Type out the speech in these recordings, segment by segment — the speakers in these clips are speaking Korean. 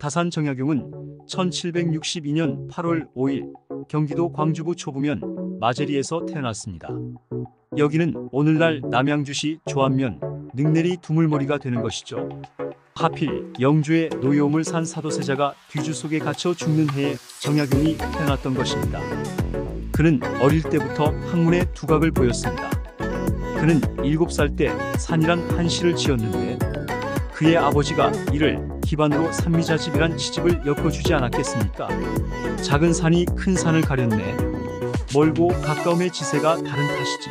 다산 정약용은 1762년 8월 5일 경기도 광주부 초부면 마제리에서 태어났습니다. 여기는 오늘날 남양주시 조안면 능내리 두물머리가 되는 것이죠. 하필 영주의 노여움을 산 사도세자가 뒤주 속에 갇혀 죽는 해에 정약용이 태어났던 것입니다. 그는 어릴 때부터 학문의 두각을 보였습니다. 그는 7살 때 산이란 한 시를 지었는데 그의 아버지가 이를 기반으로 산미자집이란 시집을 엮어주지 않았겠습니까? 작은 산이 큰 산을 가렸네. 멀고 가까움의 지세가 다른 탓이지.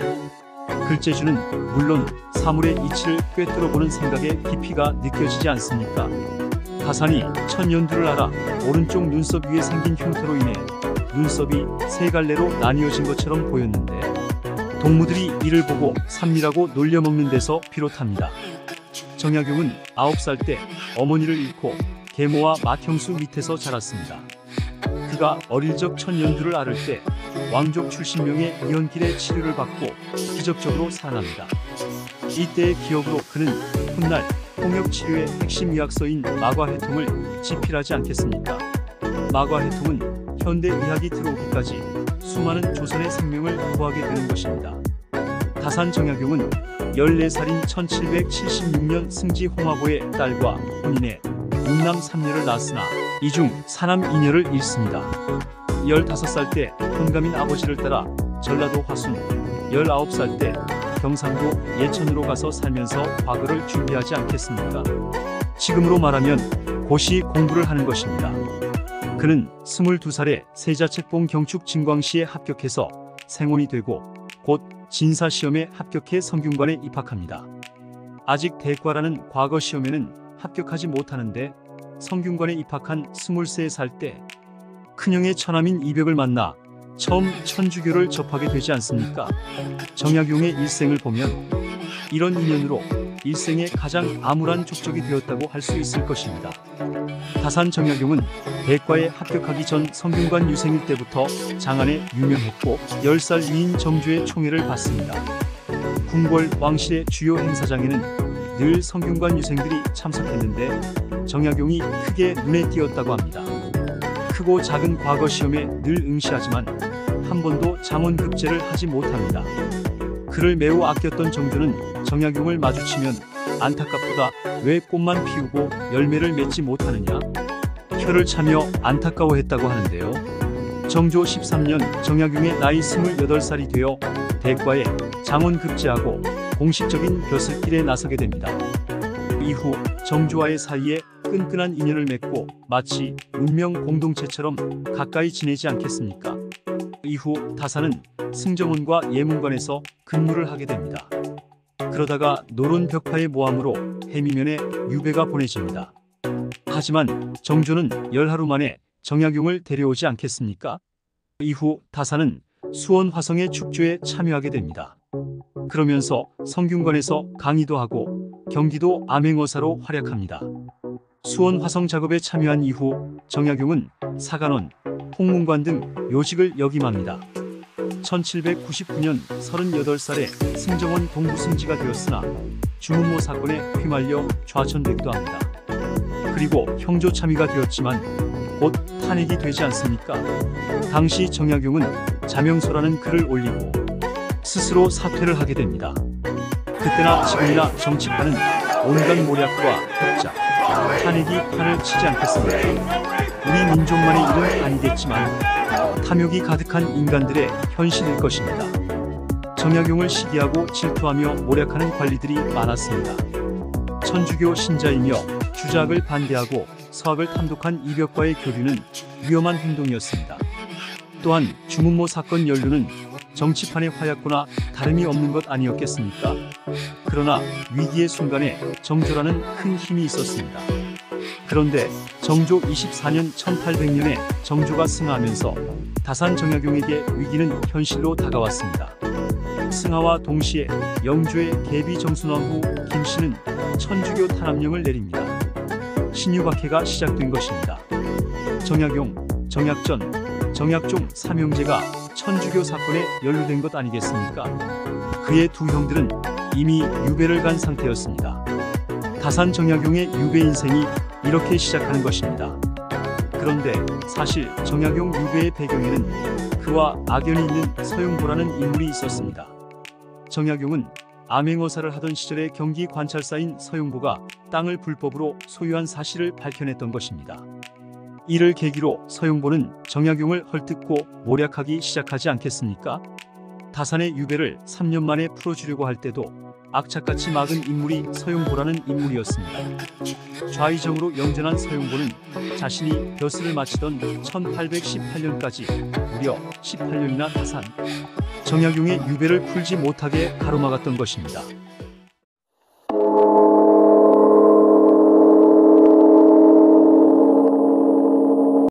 글재주는 물론 사물의 이치를 꿰뚫어보는 생각의 깊이가 느껴지지 않습니까? 다산이 천연두를 알아 오른쪽 눈썹 위에 생긴 흉터로 인해 눈썹이 세 갈래로 나뉘어진 것처럼 보였는데 동무들이 이를 보고 산미라고 놀려먹는 데서 비롯합니다. 정약용은 9살 때 어머니를 잃고 계모와 맏형수 밑에서 자랐습니다. 그가 어릴 적 천연두를 앓을 때 왕족 출신명의 이연길의 치료를 받고 기적적으로 살아납니다. 이때의 기억으로 그는 훗날 홍역치료의 핵심 의학서인 마과해통을 집필하지 않겠습니까? 마과해통은 현대의학이 들어오기까지 수많은 조선의 생명을 구하게 되는 것입니다. 다산 정약용은 14살인 1776년 승지 홍화보의 딸과 혼인해 6남 3녀를 낳았으나 이 중 4남 2녀를 잃습니다. 15살 때 현감인 아버지를 따라 전라도 화순, 19살 때 경상도 예천으로 가서 살면서 과거를 준비하지 않겠습니까? 지금으로 말하면 고시 공부를 하는 것입니다. 그는 22살에 세자책봉 경축 진광시에 합격해서 생원이 되고 곧 진사시험에 합격해 성균관에 입학합니다. 아직 대과라는 과거 시험에는 합격하지 못하는데 성균관에 입학한 23살 때 큰형의 처남인 이벽을 만나 처음 천주교를 접하게 되지 않습니까? 정약용의 일생을 보면 이런 인연으로 일생의 가장 암울한 족적이 되었다고 할 수 있을 것입니다. 다산 정약용은 대과에 합격하기 전 성균관 유생일 때부터 장안에 유명했고 10살 위인 정조의 총애를 받습니다. 궁궐 왕실의 주요 행사장에는 늘 성균관 유생들이 참석했는데 정약용이 크게 눈에 띄었다고 합니다. 크고 작은 과거 시험에 늘 응시하지만 한 번도 장원급제를 하지 못합니다. 그를 매우 아꼈던 정조는 정약용을 마주치면 안타깝도다 왜 꽃만 피우고 열매를 맺지 못하느냐 혀를 차며 안타까워했다고 하는데요. 정조 13년 정약용의 나이 28살이 되어 대과에 장원급제하고 공식적인 벼슬길에 나서게 됩니다. 이후 정조와의 사이에 끈끈한 인연을 맺고 마치 운명 공동체처럼 가까이 지내지 않겠습니까? 이후 다산은 승정원과 예문관에서 근무를 하게 됩니다. 그러다가 노론 벽파의 모함으로 해미면에 유배가 보내집니다. 하지만 정조는 열하루 만에 정약용을 데려오지 않겠습니까? 이후 다산은 수원 화성의 축조에 참여하게 됩니다. 그러면서 성균관에서 강의도 하고 경기도 암행어사로 활약합니다. 수원 화성 작업에 참여한 이후 정약용은 사간원, 홍문관 등 요직을 역임합니다. 1799년 38살에 승정원 동부승지가 되었으나 주문모 사건에 휘말려 좌천되기도 합니다. 그리고 형조 참의가 되었지만 곧 탄핵이 되지 않습니까? 당시 정약용은 자명소라는 글을 올리고 스스로 사퇴를 하게 됩니다. 그때나 지금이나 정치판은 온갖 모략과 협작, 탄핵이 판을 치지 않겠습니까? 우리 민족만의 일은 아니겠지만 탐욕이 가득한 인간들의 현실일 것입니다. 정약용을 시기하고 질투하며 모략하는 관리들이 많았습니다. 천주교 신자이며 주작을 반대하고 서학을 탐독한 이벽과의 교류는 위험한 행동이었습니다. 또한 주문모 사건 연루는 정치판의 화약고나 다름이 없는 것 아니었겠습니까? 그러나 위기의 순간에 정조라는 큰 힘이 있었습니다. 그런데 정조 24년 1800년에 정조가 승하하면서 다산 정약용에게 위기는 현실로 다가왔습니다. 승하와 동시에 영주의 계비 정순왕후 김씨는 천주교 탄압령을 내립니다. 신유박해가 시작된 것입니다. 정약용, 정약전, 정약종 삼형제가 천주교 사건에 연루된 것 아니겠습니까? 그의 두 형들은 이미 유배를 간 상태였습니다. 다산 정약용의 유배 인생이 이렇게 시작하는 것입니다. 그런데 사실 정약용 유배의 배경에는 그와 악연이 있는 서용보라는 인물이 있었습니다. 정약용은 암행어사를 하던 시절에 경기 관찰사인 서용보가 땅을 불법으로 소유한 사실을 밝혀냈던 것입니다. 이를 계기로 서용보는 정약용을 헐뜯고 모략하기 시작하지 않겠습니까? 다산의 유배를 3년 만에 풀어주려고 할 때도 악착같이 막은 인물이 서용보라는 인물이었습니다. 좌의정으로 영전한 서용보는 자신이 벼슬을 마치던 1818년까지 무려 18년이나 다산, 정약용의 유배를 풀지 못하게 가로막았던 것입니다.